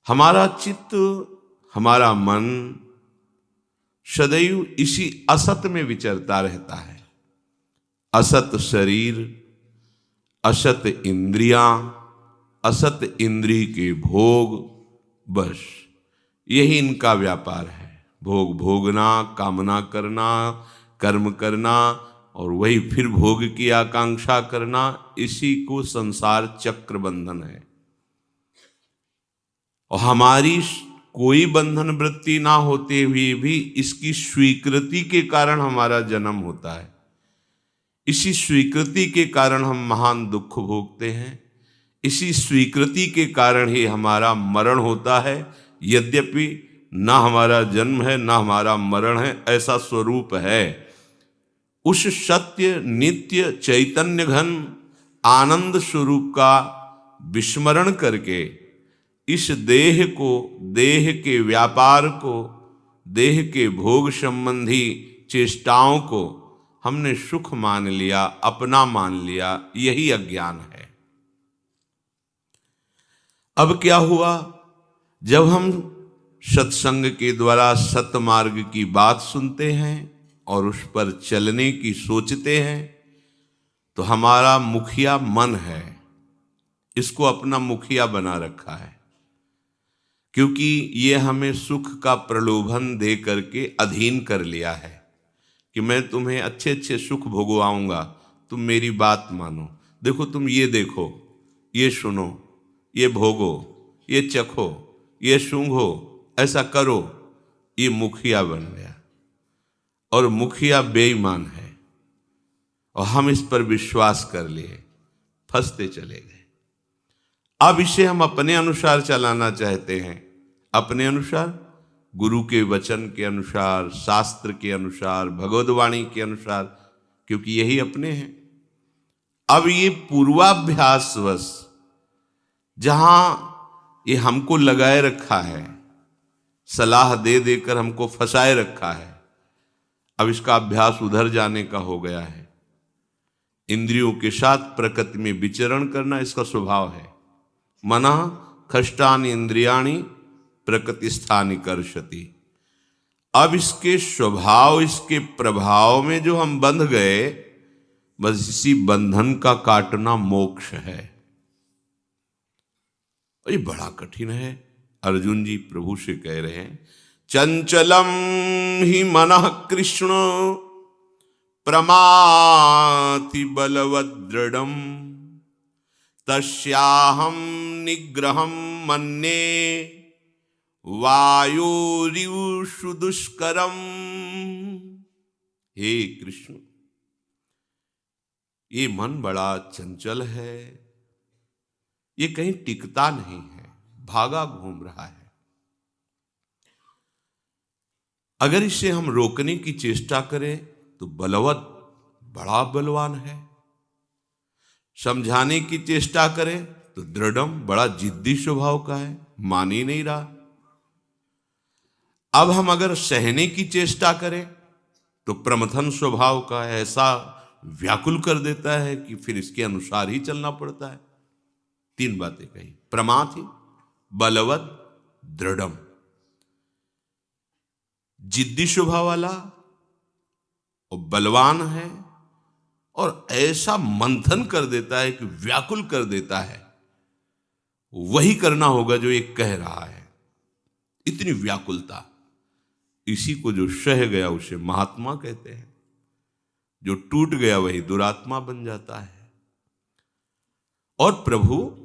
हमारा चित्त, हमारा मन सदैव इसी असत में विचरता रहता है। असत शरीर, असत इंद्रियां, असत इंद्रिय के भोग, बस यही इनका व्यापार है। भोग भोगना, कामना करना, कर्म करना और वही फिर भोग की आकांक्षा करना, इसी को संसार चक्र बंधन है। और हमारी कोई बंधन वृत्ति ना होते हुए भी इसकी स्वीकृति के कारण हमारा जन्म होता है। इसी स्वीकृति के कारण हम महान दुख भोगते हैं। इसी स्वीकृति के कारण ही हमारा मरण होता है। यद्यपि ना हमारा जन्म है ना हमारा मरण है, ऐसा स्वरूप है। उस सत्य नित्य चैतन्य घन आनंद स्वरूप का विस्मरण करके इस देह को, देह के व्यापार को, देह के भोग संबंधी चेष्टाओं को हमने सुख मान लिया, अपना मान लिया। यही अज्ञान है। अब क्या हुआ, जब हम सत्संग के द्वारा सतमार्ग की बात सुनते हैं और उस पर चलने की सोचते हैं, तो हमारा मुखिया मन है, इसको अपना मुखिया बना रखा है। क्योंकि ये हमें सुख का प्रलोभन दे करके अधीन कर लिया है कि मैं तुम्हें अच्छे अच्छे सुख भोगवाऊंगा, तुम मेरी बात मानो। देखो, तुम ये देखो, ये सुनो, ये भोगो, ये चखो, ये सूंघो, ऐसा करो। ये मुखिया बन गया और मुखिया बेईमान है और हम इस पर विश्वास कर लिए, फंसते चले गए। अब इसे हम अपने अनुसार चलाना चाहते हैं, अपने अनुसार, गुरु के वचन के अनुसार, शास्त्र के अनुसार, भगवद्वाणी के अनुसार, क्योंकि यही अपने हैं। अब ये पूर्वाभ्यासवश जहां ये हमको लगाए रखा है, सलाह दे देकर हमको फंसाए रखा है, अब इसका अभ्यास उधर जाने का हो गया है। इंद्रियों के साथ प्रकृति में विचरण करना इसका स्वभाव है। मनः खष्टानि इंद्रियाणि प्रकृति स्थानि कर्षति। अब इसके स्वभाव, इसके प्रभाव में जो हम बंध गए, बस इसी बंधन का काटना मोक्ष है। ये बड़ा कठिन है। अर्जुन जी प्रभु से कह रहे हैं, चंचलम ही मनः कृष्ण प्रमाथि बलवदृढ़म् तस्याहं निग्रहं मन्ये वायुरिव दुष्करम। हे कृष्ण, ये मन बड़ा चंचल है, ये कहीं टिकता नहीं है, भागा घूम रहा है। अगर इसे हम रोकने की चेष्टा करें तो बलवत, बड़ा बलवान है। समझाने की चेष्टा करें तो दृढ़म, बड़ा जिद्दी स्वभाव का है, मान ही नहीं रहा। अब हम अगर सहने की चेष्टा करें तो प्रमथन स्वभाव का है, ऐसा व्याकुल कर देता है कि फिर इसके अनुसार ही चलना पड़ता है। तीन बातें कही, प्रमाथि, बलवत, दृढ़म। जिद्दी स्वभाव वाला और बलवान है और ऐसा मंथन कर देता है कि व्याकुल कर देता है। वही करना होगा जो ये कह रहा है, इतनी व्याकुलता। इसी को जो सह गया उसे महात्मा कहते हैं, जो टूट गया वही दुरात्मा बन जाता है। और प्रभु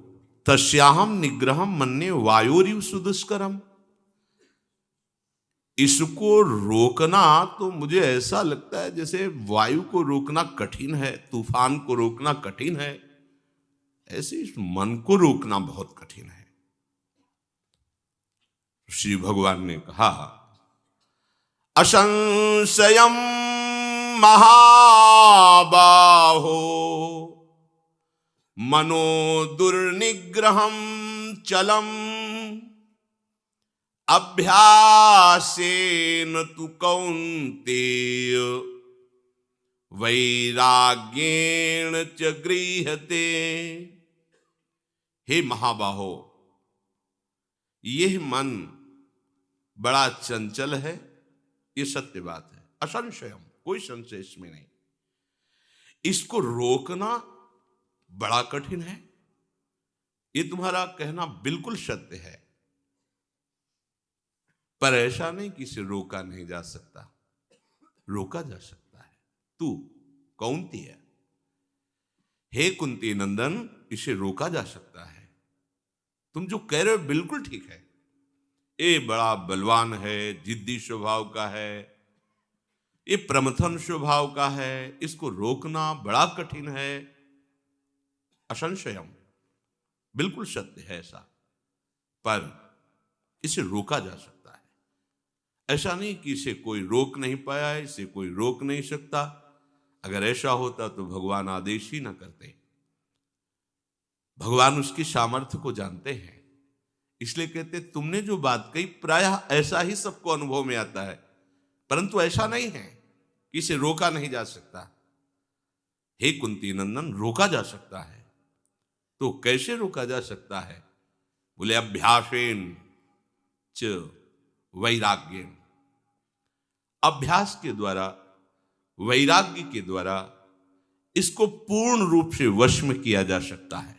तस्याहम निग्रहम मन्ये वायुरिव सुदुष्करम, इसको रोकना तो मुझे ऐसा लगता है जैसे वायु को रोकना कठिन है, तूफान को रोकना कठिन है, ऐसे इस मन को रोकना बहुत कठिन है। श्री भगवान ने कहा, असंशयम महाबाहो मनो दुर्निग्रहम चलम अभ्यासेन तु कौन्तेय वैराग्येण च गृह्यते। हे महाबाहो, यह मन बड़ा चंचल है, ये सत्य बात है, असंशयम, कोई संशय इसमें नहीं। इसको रोकना बड़ा कठिन है, ये तुम्हारा कहना बिल्कुल सत्य है। पर ऐसा नहीं कि इसे रोका नहीं जा सकता, रोका जा सकता है। तू कौंती है, हे कुंती नंदन, इसे रोका जा सकता है। तुम जो कह रहे हो बिल्कुल ठीक है। ये बड़ा बलवान है, जिद्दी स्वभाव का है, ये प्रमथन स्वभाव का है, इसको रोकना बड़ा कठिन है। असंशयम, बिल्कुल सत्य है ऐसा, पर इसे रोका जा सकता है। ऐसा नहीं कि इसे कोई रोक नहीं पाया है, इसे कोई रोक नहीं सकता। अगर ऐसा होता तो भगवान आदेश ही ना करते। भगवान उसकी सामर्थ्य को जानते हैं, इसलिए कहते तुमने जो बात कही प्रायः ऐसा ही सबको अनुभव में आता है, परंतु ऐसा नहीं है कि इसे रोका नहीं जा सकता। हे कुंती नंदन, रोका जा सकता है। तो कैसे रोका जा सकता है? बोले अभ्यासेन च वैराग्येन, अभ्यास के द्वारा, वैराग्य के द्वारा इसको पूर्ण रूप से वश में किया जा सकता है।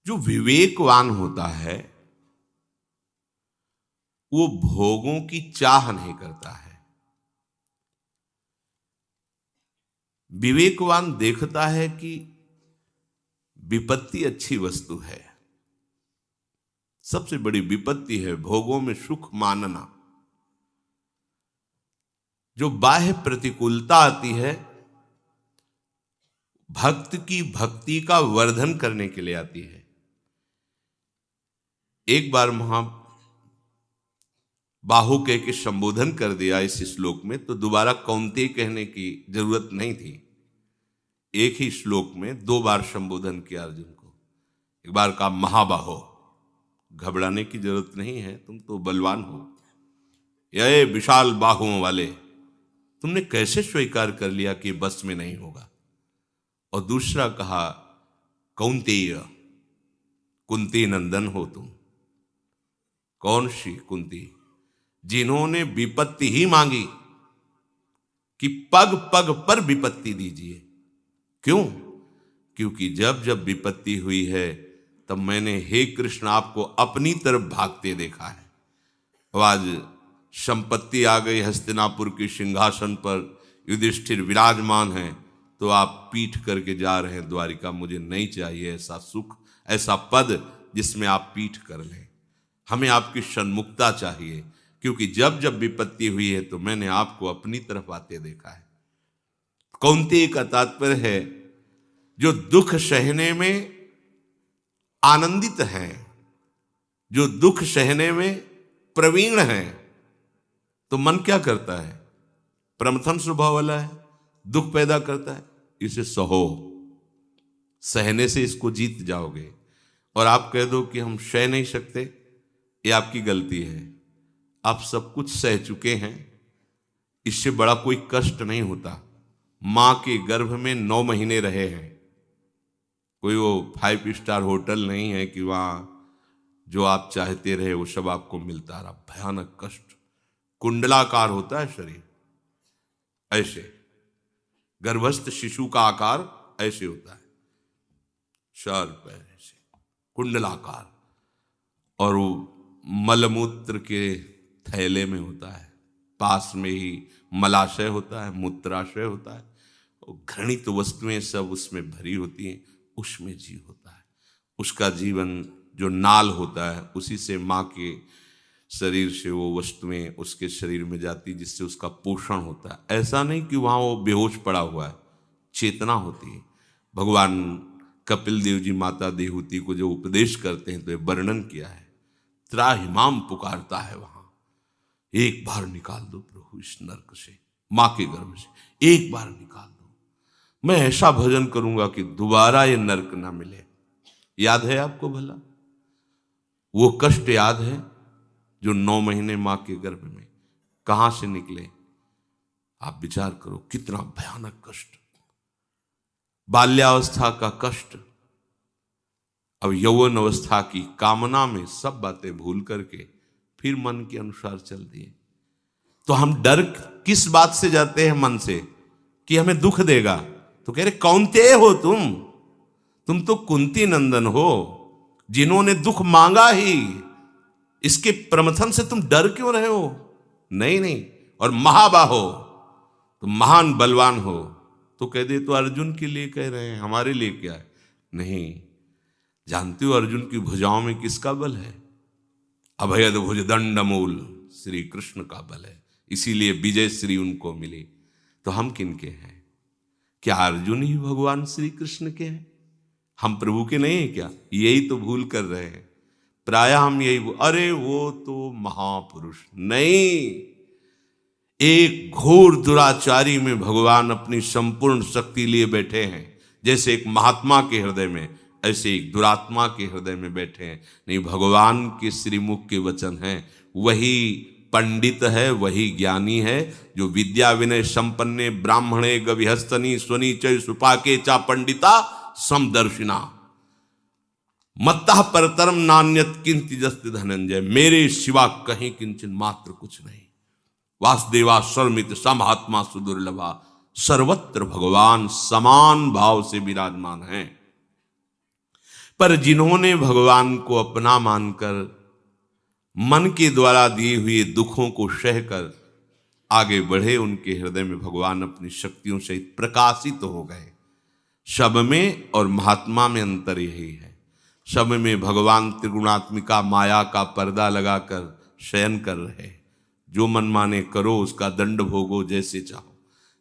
जो विवेकवान होता है वो भोगों की चाह नहीं करता है। विवेकवान देखता है कि विपत्ति अच्छी वस्तु है। सबसे बड़ी विपत्ति है भोगों में सुख मानना। जो बाह्य प्रतिकूलता आती है भक्त की भक्ति का वर्धन करने के लिए आती है। एक बार बाहु कह के संबोधन कर दिया इस श्लोक में, तो दोबारा कौंते कहने की जरूरत नहीं थी। एक ही श्लोक में 2 बार संबोधन किया अर्जुन को। एक बार कहा महाबाहो, घबराने की जरूरत नहीं है, तुम तो बलवान हो। ये विशाल बाहुओं वाले, तुमने कैसे स्वीकार कर लिया कि बस में नहीं होगा। और दूसरा कहा कौंतेय, कुंती नंदन हो तुम। कौन सी कुंती? जिन्होंने विपत्ति ही मांगी कि पग पग पर विपत्ति दीजिए। क्यों? क्योंकि जब जब विपत्ति हुई है तब मैंने हे कृष्ण आपको अपनी तरफ भागते देखा है। अब आज संपत्ति आ गई, हस्तिनापुर के सिंहासन पर युधिष्ठिर विराजमान हैं, तो आप पीठ करके जा रहे हैं द्वारिका। मुझे नहीं चाहिए ऐसा सुख, ऐसा पद जिसमें आप पीठ कर लें। हमें आपकी सन्मुखता चाहिए, क्योंकि जब जब विपत्ति हुई है तो मैंने आपको अपनी तरफ आते देखा है। कौंतेय का तात्पर्य है जो दुख सहने में आनंदित हैं, जो दुख सहने में प्रवीण हैं। तो मन क्या करता है? प्रमथन स्वभाव वाला है, दुख पैदा करता है। इसे सहो, सहने से इसको जीत जाओगे। और आप कह दो कि हम सह नहीं सकते, ये आपकी गलती है। आप सब कुछ सह चुके हैं, इससे बड़ा कोई कष्ट नहीं होता। मां के गर्भ में 9 महीने रहे हैं। कोई वो 5 स्टार होटल नहीं है कि वहां जो आप चाहते रहे वो सब आपको मिलता रहा। भयानक कष्ट, कुंडलाकार होता है शरीर, ऐसे गर्भस्थ शिशु का आकार ऐसे होता है, सर पैर ऐसे कुंडलाकार। और वो मलमूत्र के थैले में होता है, पास में ही मलाशय होता है, मूत्राशय होता है। घृणित वस्तुएं सब उसमें भरी होती हैं, उसमें जीव होता है। उसका जीवन जो नाल होता है उसी से माँ के शरीर से वो वस्तुएं उसके शरीर में जाती, जिससे उसका पोषण होता है। ऐसा नहीं कि वहाँ वो बेहोश पड़ा हुआ है, चेतना होती है। भगवान कपिल देव जी माता देहूति को जो उपदेश करते हैं तो ये वर्णन किया है। त्राहिमाम पुकारता है वहां, एक बार निकाल दो प्रभु इस नरक से, माँ के गर्भ से एक बार निकाल दो। मैं ऐसा भजन करूंगा कि दोबारा ये नरक ना मिले। याद है आपको भला वो कष्ट? याद है जो 9 महीने माँ के गर्भ में कहां से निकले? आप विचार करो कितना भयानक कष्ट, बाल्यावस्था का कष्ट, अब यौवन अवस्था की कामना में सब बातें भूल करके फिर मन के अनुसार चल दिए। तो हम डर किस बात से जाते हैं मन से कि हमें दुख देगा? तो कह रहे कौनते हो तुम तो कुंती नंदन हो, जिन्होंने दुख मांगा ही, इसके प्रमथन से तुम डर क्यों रहे हो? नहीं, और महाबाहो, तुम महान बलवान हो। तो कह दे तो अर्जुन के लिए कह रहे हैं, हमारे लिए क्या है? नहीं, जानते हो अर्जुन की भुजाओं में किसका बल है? अभयद भुज दंड मूल श्री कृष्ण का बल है, इसीलिए विजय श्री उनको मिली। तो हम किनके हैं? क्या अर्जुन ही भगवान श्री कृष्ण के हैं? हम प्रभु के नहीं हैं क्या? यही तो भूल कर रहे हैं प्राय हम यही, अरे वो तो महापुरुष नहीं, एक घोर दुराचारी में भगवान अपनी संपूर्ण शक्ति लिए बैठे हैं। जैसे एक महात्मा के हृदय में, ऐसे एक दुरात्मा के हृदय में बैठे हैं। नहीं, भगवान के श्रीमुख के वचन हैं, वही पंडित है, वही ज्ञानी है, जो विद्या विनय संपन्ने ब्राह्मणे गविहस्तनी स्वनी चय सुपाके चा पंडिता समदर्शिना मत्तः परतरम नान्यत किंति जस्ति धनंजय, मेरे सिवा कहीं किंचन मात्र कुछ नहीं। वासुदेवा सर्वमित समहात्मा सुदुर्लभा, सर्वत्र भगवान समान भाव से विराजमान हैं। पर जिन्होंने भगवान को अपना मानकर मन के द्वारा दिए हुए दुखों को सहकर आगे बढ़े, उनके हृदय में भगवान अपनी शक्तियों से प्रकाशित हो गए। शब में और महात्मा में अंतर यही है। शब में भगवान त्रिगुणात्मिका माया का पर्दा लगाकर शयन कर रहे, जो मन माने करो, उसका दंड भोगो जैसे चाहो।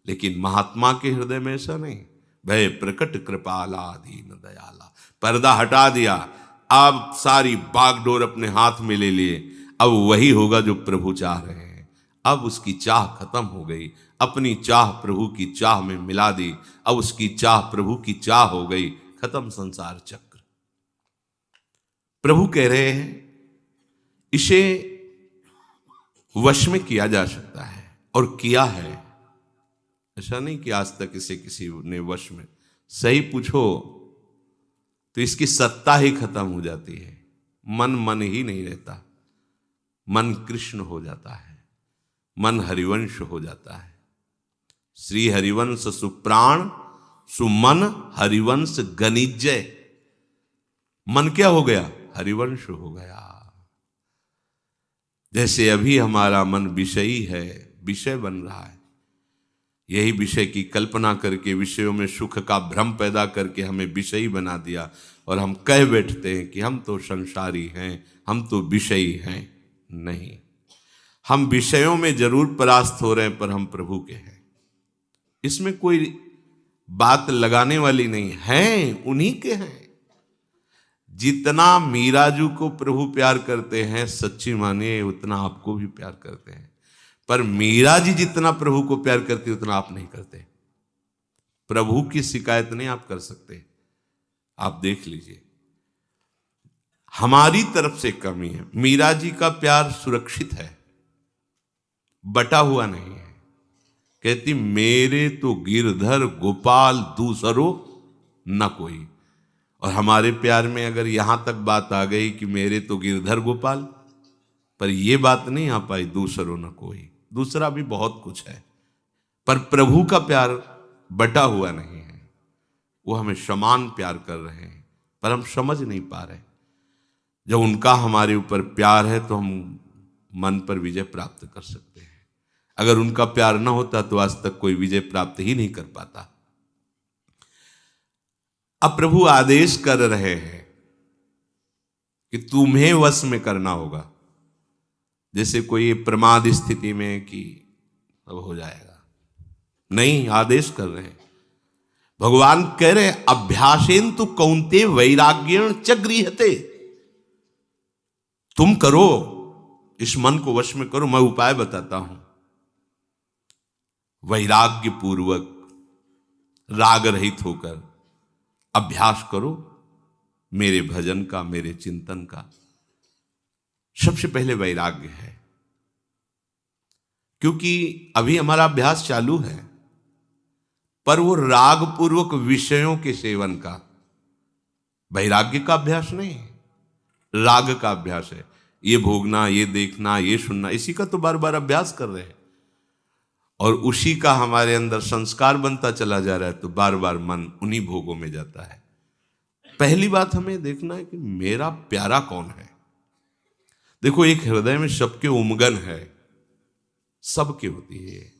लेकिन महात्मा के हृदय में ऐसा नहीं। भय प्रकट कृपाला दीन दयाला, पर्दा हटा दिया, अब सारी बागडोर अपने हाथ में ले लिए। अब वही होगा जो प्रभु चाह रहे हैं। अब उसकी चाह खत्म हो गई, अपनी चाह प्रभु की चाह में मिला दी। अब उसकी चाह प्रभु की चाह हो गई, खत्म संसार चक्र। प्रभु कह रहे हैं इसे वश में किया जा सकता है, और किया है। ऐसा नहीं कि आज तक इसे किसी ने वश में, सही पूछो तो इसकी सत्ता ही खत्म हो जाती है। मन ही नहीं रहता, मन कृष्ण हो जाता है, मन हरिवंश हो जाता है। श्री हरिवंश सुप्राण सुमन हरिवंश गनिजय। मन क्या हो गया? हरिवंश हो गया। जैसे अभी हमारा मन विषयी है, विषय बन रहा है, यही विषय की कल्पना करके विषयों में सुख का भ्रम पैदा करके हमें विषयी बना दिया, और हम कह बैठते हैं कि हम तो संसारी हैं, हम तो विषयी हैं। नहीं, हम विषयों में जरूर परास्त हो रहे हैं, पर हम प्रभु के हैं। इसमें कोई बात लगाने वाली नहीं है, उन्हीं के हैं। जितना मीराजू को प्रभु प्यार करते हैं, सच्ची मानिए उतना आपको भी प्यार करते हैं। पर मीरा जी जितना प्रभु को प्यार करती उतना आप नहीं करते। प्रभु की शिकायत नहीं आप कर सकते। आप देख लीजिए, हमारी तरफ से कमी है। मीरा जी का प्यार सुरक्षित है, बटा हुआ नहीं है। कहती मेरे तो गिरधर गोपाल दूसरो न कोई। और हमारे प्यार में अगर यहां तक बात आ गई कि मेरे तो गिरधर गोपाल, पर यह बात नहीं आ पाई दूसरो न कोई। दूसरा भी बहुत कुछ है, पर प्रभु का प्यार बटा हुआ नहीं है। वो हमें समान प्यार कर रहे हैं, पर हम समझ नहीं पा रहे। जब उनका हमारे ऊपर प्यार है तो हम मन पर विजय प्राप्त कर सकते हैं। अगर उनका प्यार ना होता तो आज तक कोई विजय प्राप्त ही नहीं कर पाता। अब प्रभु आदेश कर रहे हैं कि तुम्हें वश में करना होगा। जैसे कोई प्रमाद स्थिति में कि अब हो जाएगा, नहीं, आदेश कर रहे हैं। भगवान कह रहे हैं अभ्यासेन तु कौन्ते वैराग्येण च गृह्यते। तुम करो, इस मन को वश में करो। मैं उपाय बताता हूं। वैराग्य पूर्वक राग रहित होकर अभ्यास करो मेरे भजन का, मेरे चिंतन का। सबसे पहले वैराग्य है, क्योंकि अभी हमारा अभ्यास चालू है, पर वो राग पूर्वक विषयों के सेवन का। वैराग्य का अभ्यास नहीं, राग का अभ्यास है। ये भोगना, ये देखना, ये सुनना, इसी का तो बार बार अभ्यास कर रहे हैं और उसी का हमारे अंदर संस्कार बनता चला जा रहा है, तो बार बार मन उन्हीं भोगों में जाता है। पहली बात हमें देखना है कि मेरा प्यारा कौन है। देखो, एक हृदय में सबके उमगन है, सबके होती है।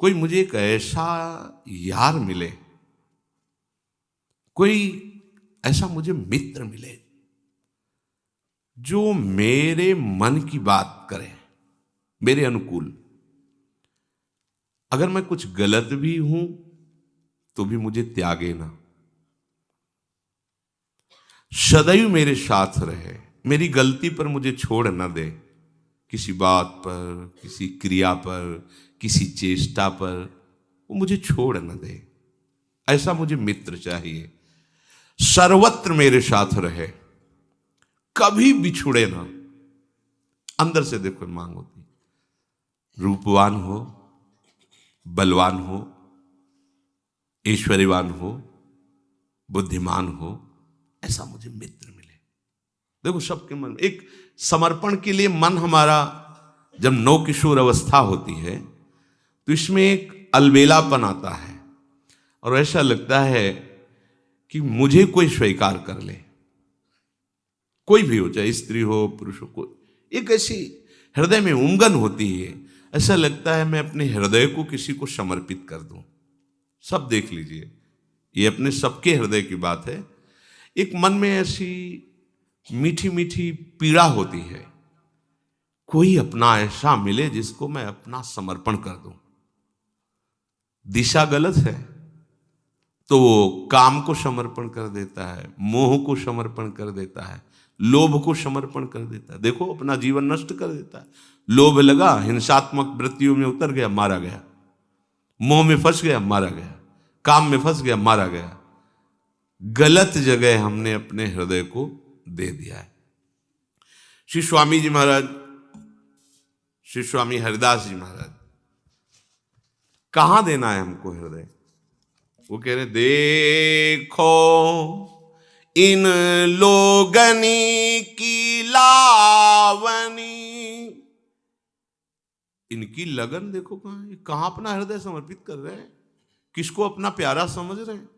कोई मुझे एक ऐसा यार मिले, कोई ऐसा मुझे मित्र मिले जो मेरे मन की बात करे, मेरे अनुकूल। अगर मैं कुछ गलत भी हूं तो भी मुझे त्यागे ना, सदैव मेरे साथ रहे, मेरी गलती पर मुझे छोड़ न दे, किसी बात पर, किसी क्रिया पर, किसी चेष्टा पर वो मुझे छोड़ न दे। ऐसा मुझे मित्र चाहिए, सर्वत्र मेरे साथ रहे, कभी बिछुड़े ना। अंदर से देखो मांग होती, रूपवान हो, बलवान हो, ऐश्वर्यवान हो, बुद्धिमान हो, ऐसा मुझे मित्र मिले। देखो, सबके मन में एक समर्पण के लिए मन हमारा जब नवकिशोर अवस्था होती है तो इसमें एक अलबेलापन आता है और ऐसा लगता है कि मुझे कोई स्वीकार कर ले, कोई भी हो, चाहे स्त्री हो पुरुष हो, कोई एक ऐसी हृदय में उमगन होती है। ऐसा लगता है मैं अपने हृदय को किसी को समर्पित कर दूं। सब देख लीजिए, ये अपने सबके हृदय की बात है। एक मन में ऐसी मीठी मीठी पीड़ा होती है, कोई अपना ऐसा मिले जिसको मैं अपना समर्पण कर दूं। दिशा गलत है तो वो काम को समर्पण कर देता है, मोह को समर्पण कर देता है, लोभ को समर्पण कर देता है। देखो, अपना जीवन नष्ट कर देता है। लोभ लगा, हिंसात्मक वृत्तियों में उतर गया, मारा गया। मोह में फंस गया, मारा गया। काम में फंस गया, मारा गया। गलत जगह हमने अपने हृदय को दे दिया है। श्री स्वामी जी महाराज, श्री स्वामी हरिदास जी महाराज, कहां देना है हमको हृदय? वो कह रहे, देखो इन लोगनी की लावनी, इनकी लगन देखो कहां है, कहां अपना हृदय समर्पित कर रहे हैं, किसको अपना प्यारा समझ रहे हैं।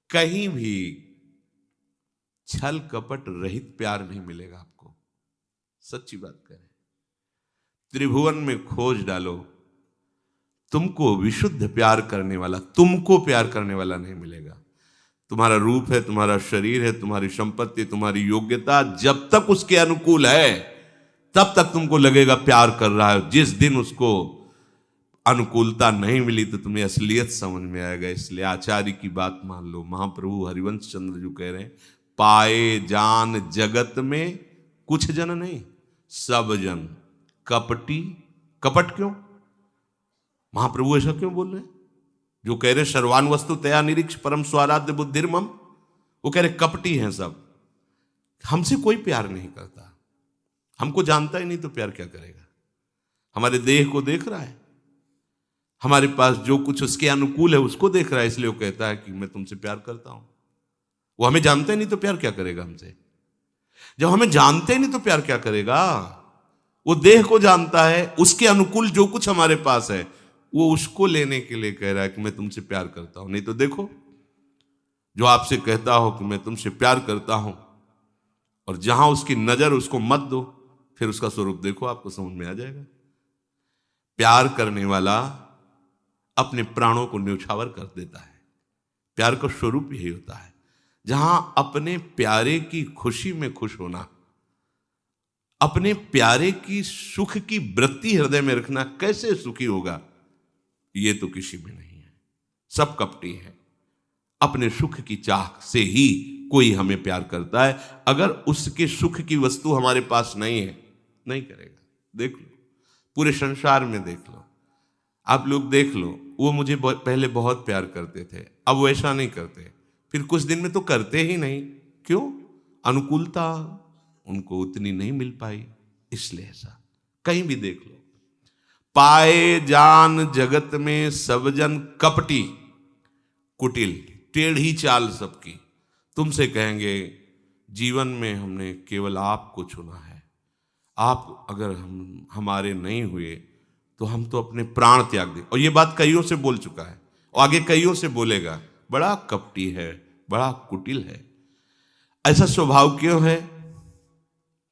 कहीं भी छल कपट रहित प्यार नहीं मिलेगा आपको, सच्ची बात करें। त्रिभुवन में खोज डालो, तुमको विशुद्ध प्यार करने वाला, तुमको प्यार करने वाला नहीं मिलेगा। तुम्हारा रूप है, तुम्हारा शरीर है, तुम्हारी संपत्ति, तुम्हारी योग्यता जब तक उसके अनुकूल है तब तक तुमको लगेगा प्यार कर रहा है। जिस दिन उसको अनुकूलता नहीं मिली तो तुम्हें असलियत समझ में आएगा। इसलिए आचार्य की बात मान लो। महाप्रभु हरिवंश चंद्र जो कह रहे हैं, पाए जान जगत में कुछ जन नहीं, सब जन कपटी। कपट क्यों? महाप्रभु ऐसा क्यों बोल रहे हैं? जो कह रहे सर्वान वस्तु तया निरीक्ष परम स्वाराध्य बुद्धिर्मम, वो कह रहे कपटी हैं सब, हमसे कोई प्यार नहीं करता। हमको जानता ही नहीं तो प्यार क्या करेगा? हमारे देह को देख रहा है, हमारे पास जो कुछ उसके अनुकूल है उसको देख रहा है, इसलिए वो कहता है कि मैं तुमसे प्यार करता हूं। वो हमें जानता ही नहीं तो प्यार क्या करेगा हमसे? जब हमें जानते ही नहीं तो प्यार क्या करेगा? वो देह को जानता है, उसके अनुकूल जो कुछ हमारे पास है वो उसको लेने के लिए कह रहा है कि मैं तुमसे प्यार करता हूं। नहीं तो देखो, जो आपसे कहता हो कि मैं तुमसे प्यार करता हूं और जहां उसकी नजर उसको मत दो, फिर उसका स्वरूप देखो, आपको समझ में आ जाएगा। प्यार करने वाला अपने प्राणों को न्यौछावर कर देता है। प्यार का स्वरूप यही होता है। जहां अपने प्यारे की खुशी में खुश होना, अपने प्यारे की सुख की वृत्ति हृदय में रखना, कैसे सुखी होगा ये तो किसी में नहीं है। सब कपटी है। अपने सुख की चाह से ही कोई हमें प्यार करता है। अगर उसके सुख की वस्तु हमारे पास नहीं है, नहीं करेगा। देख लो, पूरे संसार में देख लो, आप लोग देख लो, वो मुझे पहले बहुत प्यार करते थे, अब वो ऐसा नहीं करते, फिर कुछ दिन में तो करते ही नहीं। क्यों? अनुकूलता उनको उतनी नहीं मिल पाई, इसलिए ऐसा। कहीं भी देख लो, पाए जान जगत में सब जन कपटी, कुटिल, टेढ़ी चाल सबकी। तुमसे कहेंगे जीवन में हमने केवल आपको चुना है, आप अगर हम हमारे नहीं हुए तो हम तो अपने प्राण त्याग दें। और ये बात कईयों से बोल चुका है और आगे कईयों से बोलेगा। बड़ा कपटी है, बड़ा कुटिल है। ऐसा स्वभाव क्यों है?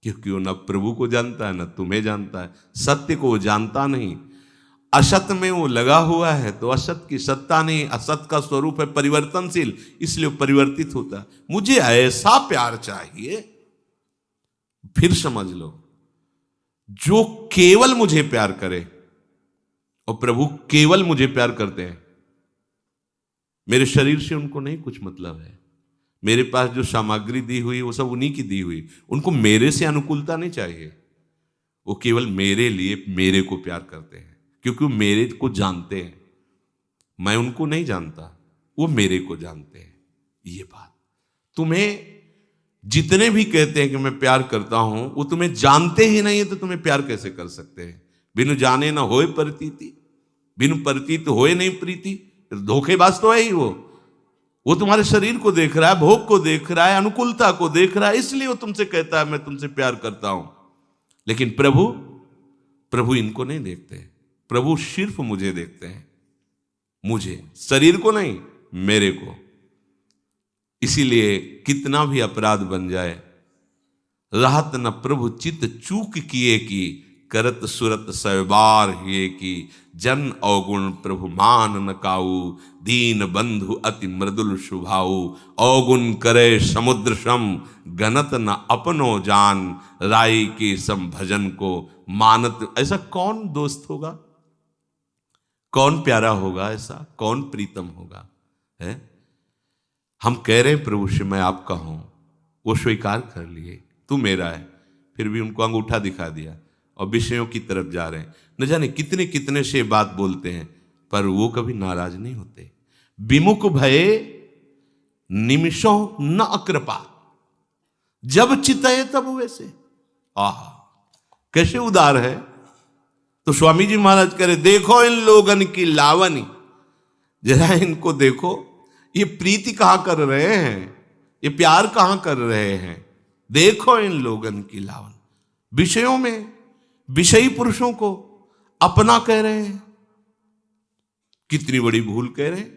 क्योंकि वो न प्रभु को जानता है न तुम्हें जानता है, सत्य को वो जानता नहीं, असत में वो लगा हुआ है। तो असत की सत्ता नहीं, असत का स्वरूप है परिवर्तनशील, इसलिए वो परिवर्तित होता है। मुझे ऐसा प्यार चाहिए, फिर समझ लो, जो केवल मुझे प्यार करे, और प्रभु केवल मुझे प्यार करते हैं। मेरे शरीर से उनको नहीं कुछ मतलब है, मेरे पास जो सामग्री दी हुई वो सब उन्हीं की दी हुई, उनको मेरे से अनुकूलता नहीं चाहिए। वो केवल मेरे लिए मेरे को प्यार करते हैं, क्योंकि वो मेरे को जानते हैं, मैं उनको नहीं जानता, वो मेरे को जानते हैं। ये बात तुम्हें जितने भी कहते हैं कि मैं प्यार करता हूं, वो तुम्हें जानते ही नहीं है, तो तुम्हें प्यार कैसे कर सकते हैं? बिनु जाने ना होए प्रतीति, बिनु प्रतीत होए नहीं प्रीति। धोखेबाज तो है ही वो तुम्हारे शरीर को देख रहा है, भोग को देख रहा है, अनुकूलता को देख रहा है, इसलिए वो तुमसे कहता है मैं तुमसे प्यार करता हूं। लेकिन प्रभु इनको नहीं देखते। प्रभु सिर्फ मुझे देखते हैं, मुझे, शरीर को नहीं, मेरे को। इसीलिए कितना भी अपराध बन जाए, रहत न प्रभु चित चूक किए की, करत सुरत सैबार हिए की, जन अवगुण प्रभु मान न काऊ, दीन बंधु अति मृदुल शुभाऊ, अवगुण करे समुद्र सम, गनत न अपनो जान, राई के सम भजन को मानत। ऐसा कौन दोस्त होगा, कौन प्यारा होगा, ऐसा कौन प्रीतम होगा? है हम कह रहे हैं प्रभु से मैं आपका हूं, वो स्वीकार कर लिए, तू मेरा है, फिर भी उनको अंगूठा दिखा दिया और विषयों की तरफ जा रहे हैं। न जाने कितने कितने से बात बोलते हैं, पर वो कभी नाराज नहीं होते। विमुख भये निमिषों न अकृपा, जब चितये तब वैसे। आहा, कैसे उदार है। तो स्वामी जी महाराज कह रहे, देखो इन लोगन की लावनी, जरा इनको देखो, ये प्रीति कहां कर रहे हैं, ये प्यार कहां कर रहे हैं। देखो इन लोगन की लावन, विषयों में विषयी पुरुषों को अपना कह रहे हैं। कितनी बड़ी भूल कह रहे हैं।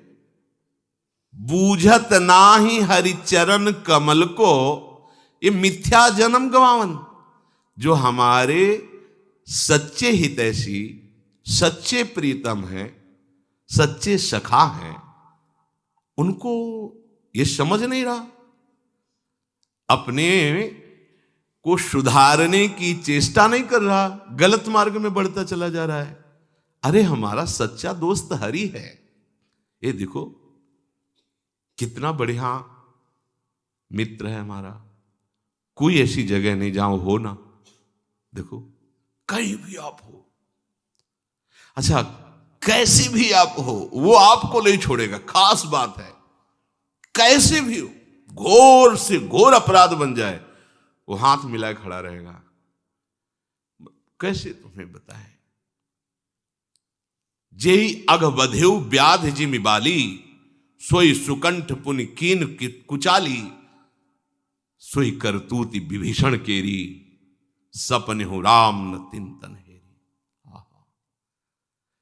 बूझत नाही हरिचरण कमल को, ये मिथ्या जन्म गवावन। जो हमारे सच्चे हितैषी, सच्चे प्रीतम हैं, सच्चे सखा हैं, उनको ये समझ नहीं रहा, अपने को सुधारने की चेष्टा नहीं कर रहा, गलत मार्ग में बढ़ता चला जा रहा है। अरे हमारा सच्चा दोस्त हरि है। ये देखो कितना बढ़िया मित्र है हमारा। कोई ऐसी जगह नहीं जहां हो ना, देखो कहीं भी आप हो, अच्छा कैसे भी आप हो, वो आपको नहीं छोड़ेगा। खास बात है, कैसे भी हो, घोर से घोर अपराध बन जाए, वो हाथ मिलाए खड़ा रहेगा। कैसे तुम्हें बताएं। जेहि अघ बधेउ व्याध जिमि बाली, सोई सुकंठ पुनि कीन कुचाली, सोई करतूति विभीषण केरी, सपने हो राम न तिन तन हेरी।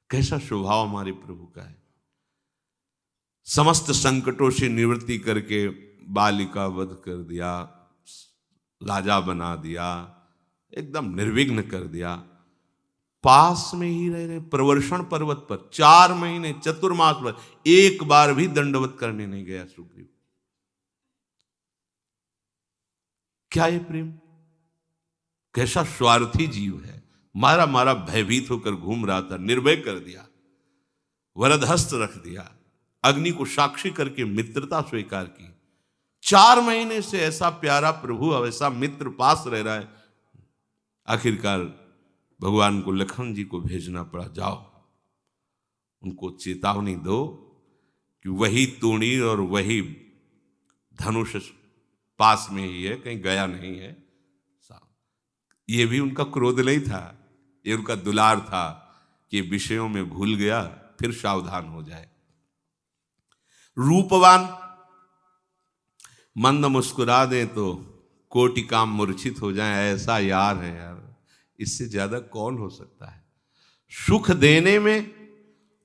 कैसा स्वभाव हमारे प्रभु का है। समस्त संकटों से निवृत्ति करके बाली का वध कर दिया, राजा बना दिया, एकदम निर्विघ्न कर दिया। पास में ही रह रहे, प्रवर्षण पर्वत पर 4 महीने चतुर्मास पर एक बार भी दंडवत करने नहीं गया सुग्रीव। क्या ये प्रेम, कैसा स्वार्थी जीव है। मारा मारा भयभीत होकर घूम रहा था, निर्भय कर दिया, वरदहस्त रख दिया, अग्नि को साक्षी करके मित्रता स्वीकार की। 4 महीने से ऐसा प्यारा प्रभु, ऐसा मित्र पास रह रहा है। आखिरकार भगवान को लखन जी को भेजना पड़ा, जाओ उनको चेतावनी दो कि वही तूणी और वही धनुष पास में ही है, कहीं गया नहीं है। ये भी उनका क्रोध नहीं था, ये उनका दुलार था कि विषयों में भूल गया, फिर सावधान हो जाए। रूपवान मंद मुस्कुरा दें तो कोटि काम मूर्छित हो जाए, ऐसा यार है यार, इससे ज्यादा कौन हो सकता है। सुख देने में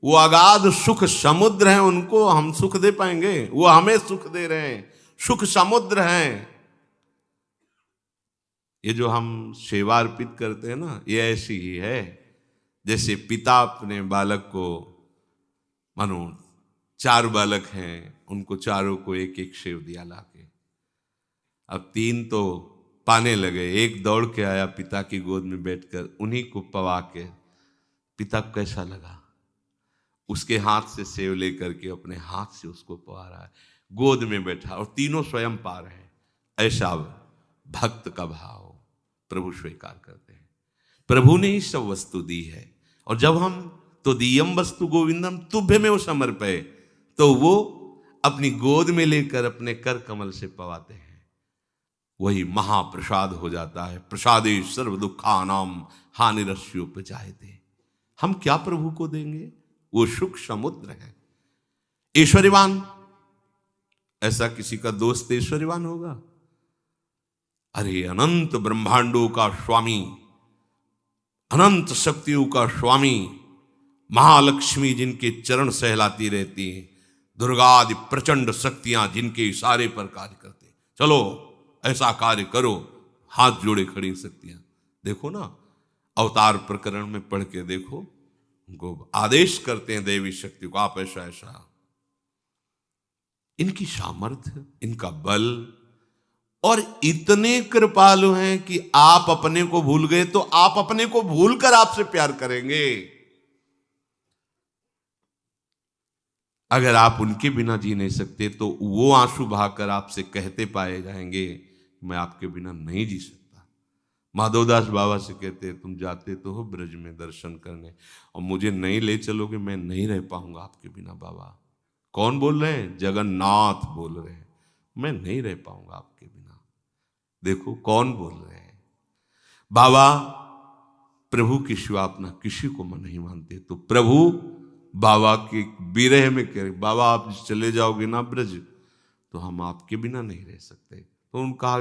वो अगाध सुख समुद्र हैं, उनको हम सुख दे पाएंगे? वो हमें सुख दे रहे हैं, सुख समुद्र हैं। ये जो हम सेवा अर्पित करते हैं ना, ये ऐसी ही है जैसे पिता अपने बालक को, मानो 4 बालक हैं, उनको चारों को एक एक सेव दिया लाके। अब 3 तो पाने लगे, एक दौड़ के आया पिता की गोद में बैठकर उन्हीं को पवा के, पिता को कैसा लगा, उसके हाथ से सेव लेकर के अपने हाथ से उसको पवा रहा है, गोद में बैठा, और तीनों स्वयं पा रहे हैं। ऐसा भक्त का भाव प्रभु स्वीकार करते हैं। प्रभु ने ही सब वस्तु दी है, और जब हम तो दियम वस्तु गोविंदम तुभ्यमेव समर्पये, तो वो अपनी गोद में लेकर अपने कर कमल से पवाते हैं, वही महाप्रसाद हो जाता है। प्रसादे सर्व दुखानाम हानिरस्योपजायते। हम क्या प्रभु को देंगे? वो सुख समुद्र है। ऐश्वर्यवान, ऐसा किसी का दोस्त ऐश्वर्यवान होगा? अरे अनंत ब्रह्मांडों का स्वामी, अनंत शक्तियों का स्वामी, महालक्ष्मी जिनके चरण सहलाती रहती हैं, दुर्गा आदि प्रचंड शक्तियां जिनके इशारे पर कार्य करते, चलो ऐसा कार्य करो, हाथ जोड़े खड़ी शक्तियां। देखो ना, अवतार प्रकरण में पढ़ के देखो, उनको आदेश करते हैं देवी शक्ति को, आप ऐसा ऐसा। इनकी सामर्थ्य, इनका बल, और इतने कृपालु हैं कि आप अपने को भूल गए तो आप अपने को भूलकर आपसे प्यार करेंगे। अगर आप उनके बिना जी नहीं सकते तो वो आंसू बहाकर आपसे कहते पाए जाएंगे, मैं आपके बिना नहीं जी सकता। माधवदास बाबा से कहते, तुम जाते तो हो ब्रज में दर्शन करने, और मुझे नहीं ले चलोगे, मैं नहीं रह पाऊंगा आपके बिना। बाबा कौन बोल रहे हैं? जगन्नाथ बोल रहे हैं, मैं नहीं रह पाऊंगा आपके बिना। देखो कौन बोल रहे हैं। बाबा प्रभु की सिवा अपना किसी को मन नहीं मानते, तो प्रभु बाबा के विरह में कह रहे, बाबा आप चले जाओगे ना ब्रज, तो हम आपके बिना नहीं रह सकते। तो उनका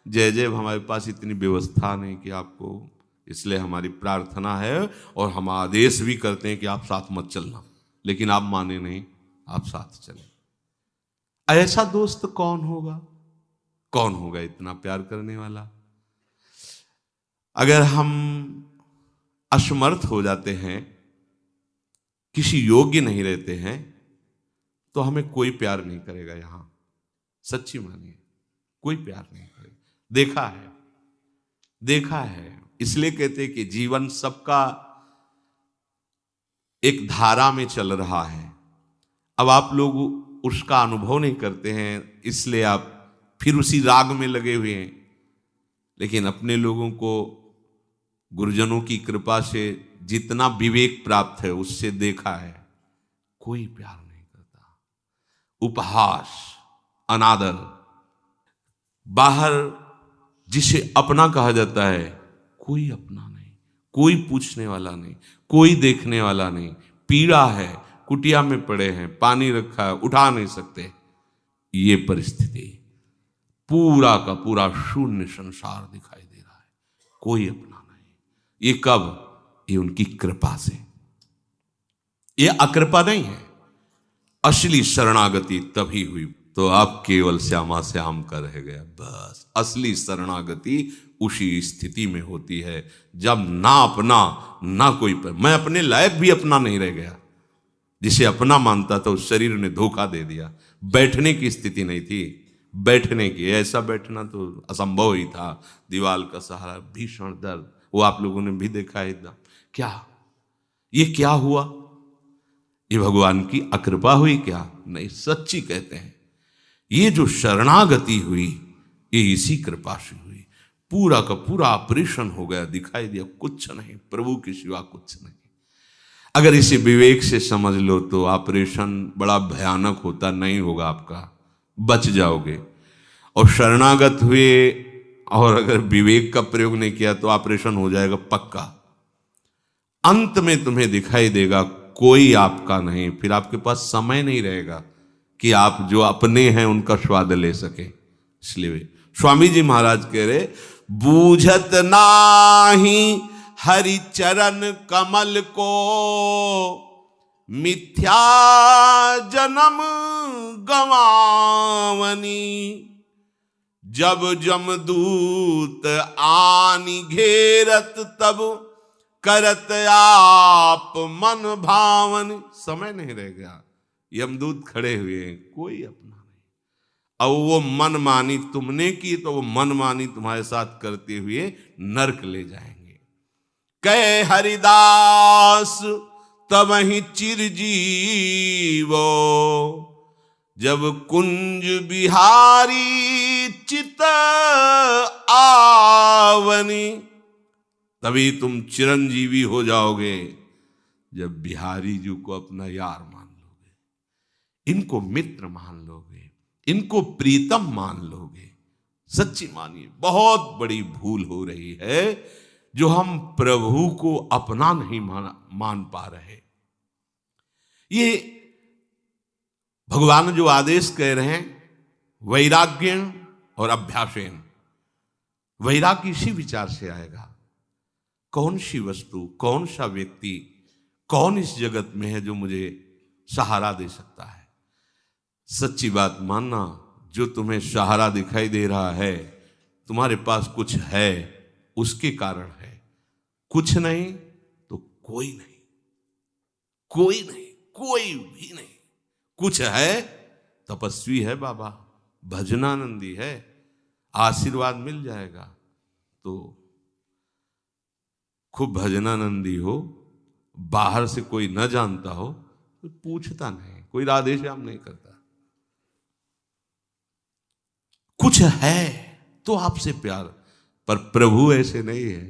जय जय, हमारे पास इतनी व्यवस्था नहीं कि आपको, इसलिए हमारी प्रार्थना है और हम आदेश भी करते हैं कि आप साथ मत चलना, लेकिन आप माने नहीं, आप साथ चले। ऐसा दोस्त कौन होगा? कौन होगा इतना प्यार करने वाला? अगर हम असमर्थ हो जाते हैं, किसी योग्य नहीं रहते हैं, तो हमें कोई प्यार नहीं करेगा। यहां सच्ची मानिए, कोई प्यार नहीं करेगा। देखा है, देखा है। इसलिए कहते कि जीवन सबका एक धारा में चल रहा है। अब आप लोग उसका अनुभव नहीं करते हैं, इसलिए आप फिर उसी राग में लगे हुए हैं। लेकिन अपने लोगों को गुरुजनों की कृपा से जितना विवेक प्राप्त है, उससे देखा है कोई प्यार नहीं करता। उपहास, अनादर, बाहर जिसे अपना कहा जाता है, कोई अपना नहीं, कोई पूछने वाला नहीं, कोई देखने वाला नहीं। पीड़ा है, कुटिया में पड़े हैं, पानी रखा है, उठा नहीं सकते। ये परिस्थिति, पूरा का पूरा शून्य संसार दिखाई दे रहा है, कोई अपना नहीं। ये कब? ये उनकी कृपा से। ये अकृपा नहीं है। असली शरणागति तभी हुई तो आप केवल श्यामा श्याम का रह गया, बस। असली शरणागति उसी स्थिति में होती है जब ना अपना ना कोई पर, मैं अपने लायक भी अपना नहीं रह गया। जिसे अपना मानता था उस शरीर ने धोखा दे दिया। बैठने की स्थिति नहीं थी, बैठने की, ऐसा बैठना तो असंभव ही था। दीवार का सहारा, भीषण दर्द, वो आप लोगों ने भी देखा है। एकदम क्या, ये क्या हुआ? ये भगवान की अकृपा हुई क्या? नहीं, सच्ची कहते हैं ये जो शरणागति हुई, ये इसी कृपा से हुई। पूरा का पूरा ऑपरेशन हो गया, दिखाई दिया कुछ नहीं, प्रभु के सिवा कुछ नहीं। अगर इसे विवेक से समझ लो तो ऑपरेशन बड़ा भयानक होता नहीं होगा, आपका बच जाओगे। और शरणागत हुए और अगर विवेक का प्रयोग नहीं किया तो ऑपरेशन हो जाएगा पक्का। अंत में तुम्हें दिखाई देगा कोई आपका नहीं, फिर आपके पास समय नहीं रहेगा कि आप जो अपने हैं उनका स्वाद ले सके। इसलिए स्वामी जी महाराज कह रहे, बूझत नाही हरि चरण कमल को, मिथ्या जन्म गवावनी। जब जमदूत आनी घेरत, तब करत आप मन भावन। समय नहीं रह गया, यमदूत खड़े हुए हैं, कोई अपना नहीं। अब वो मनमानी तुमने की तो वो मनमानी तुम्हारे साथ करते हुए नरक ले जाएंगे। कहे हरिदास तब ही चिरजीवो, जब कुंज बिहारी चित आवनी। तभी तुम चिरंजीवी हो जाओगे जब बिहारी जी को अपना यार मान लोगे, इनको मित्र मान लोगे, इनको प्रीतम मान लोगे। सच्ची मानिए, बहुत बड़ी भूल हो रही है जो हम प्रभु को अपना नहीं मान पा रहे। ये भगवान जो आदेश कह रहे हैं, वैराग्येण और अभ्यासेन। वैराग्य इसी विचार से आएगा, कौन सी वस्तु, कौन सा व्यक्ति, कौन इस जगत में है जो मुझे सहारा दे सकता है। सच्ची बात मानना, जो तुम्हें सहारा दिखाई दे रहा है, तुम्हारे पास कुछ है उसके कारण है। कुछ नहीं तो कोई नहीं, कोई नहीं, कोई भी नहीं। कुछ है, तपस्वी है बाबा, भजनानंदी है, आशीर्वाद मिल जाएगा। तो खूब भजनानंदी हो, बाहर से कोई न जानता हो, तो पूछता नहीं, कोई राधे श्याम नहीं करता। कुछ है तो आपसे प्यार, पर प्रभु ऐसे नहीं है।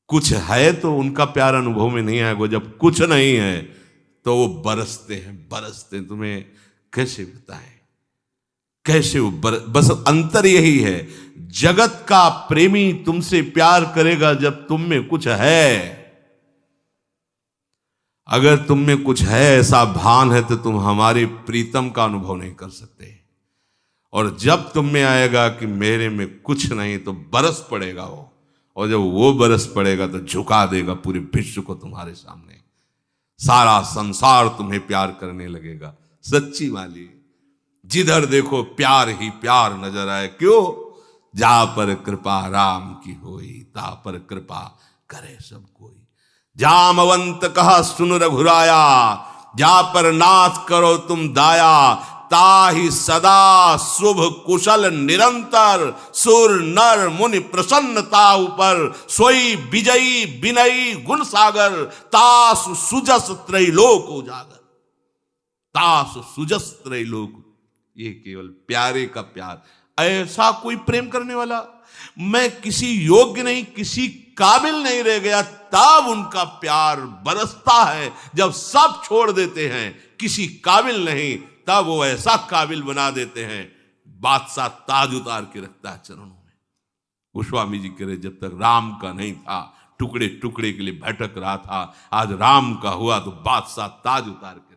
कुछ है तो उनका प्यार अनुभव में नहीं आएगा, जब कुछ नहीं है तो वो बरसते हैं, बरसते हैं। तुम्हें कैसे बताएं, कैसे वो बस अंतर यही है, जगत का प्रेमी तुमसे प्यार करेगा जब तुम में कुछ है। अगर तुम में कुछ है, ऐसा भान है, तो तुम हमारे प्रीतम का अनुभव नहीं कर सकते। और जब तुम में आएगा कि मेरे में कुछ नहीं, तो बरस पड़ेगा वो, और जब वो बरस पड़ेगा तो झुका देगा पूरे विश्व को तुम्हारे सामने। सारा संसार तुम्हें प्यार करने लगेगा। सच्ची वाली, जिधर देखो प्यार ही प्यार नजर आए। क्यों? जा पर कृपा राम की होई, ता पर कृपा करे सब कोई। जामवंत कहा सुन रघुराया, जा पर नाथ करो तुम दाया। ताहि सदा शुभ कुशल निरंतर, सुर नर मुनि प्रसन्नता ऊपर। सोई विजयी विनयी गुण सागर, तास सुजस त्रैलोक उजागर। तास सुजस त्रैलोक, ये केवल प्यारे का प्यार। ऐसा कोई प्रेम करने वाला, मैं किसी योग्य नहीं, किसी काबिल नहीं रह गया, तब उनका प्यार बरसता है। जब सब छोड़ देते हैं, किसी काबिल नहीं, तब वो ऐसा काबिल बना देते हैं, बादशाह ताज उतार के रखता है चरणों में। गोस्वामी जी कह रहे, जब तक राम का नहीं था, टुकड़े टुकड़े के लिए भटक रहा था, आज राम का हुआ तो बादशाह ताज उतार के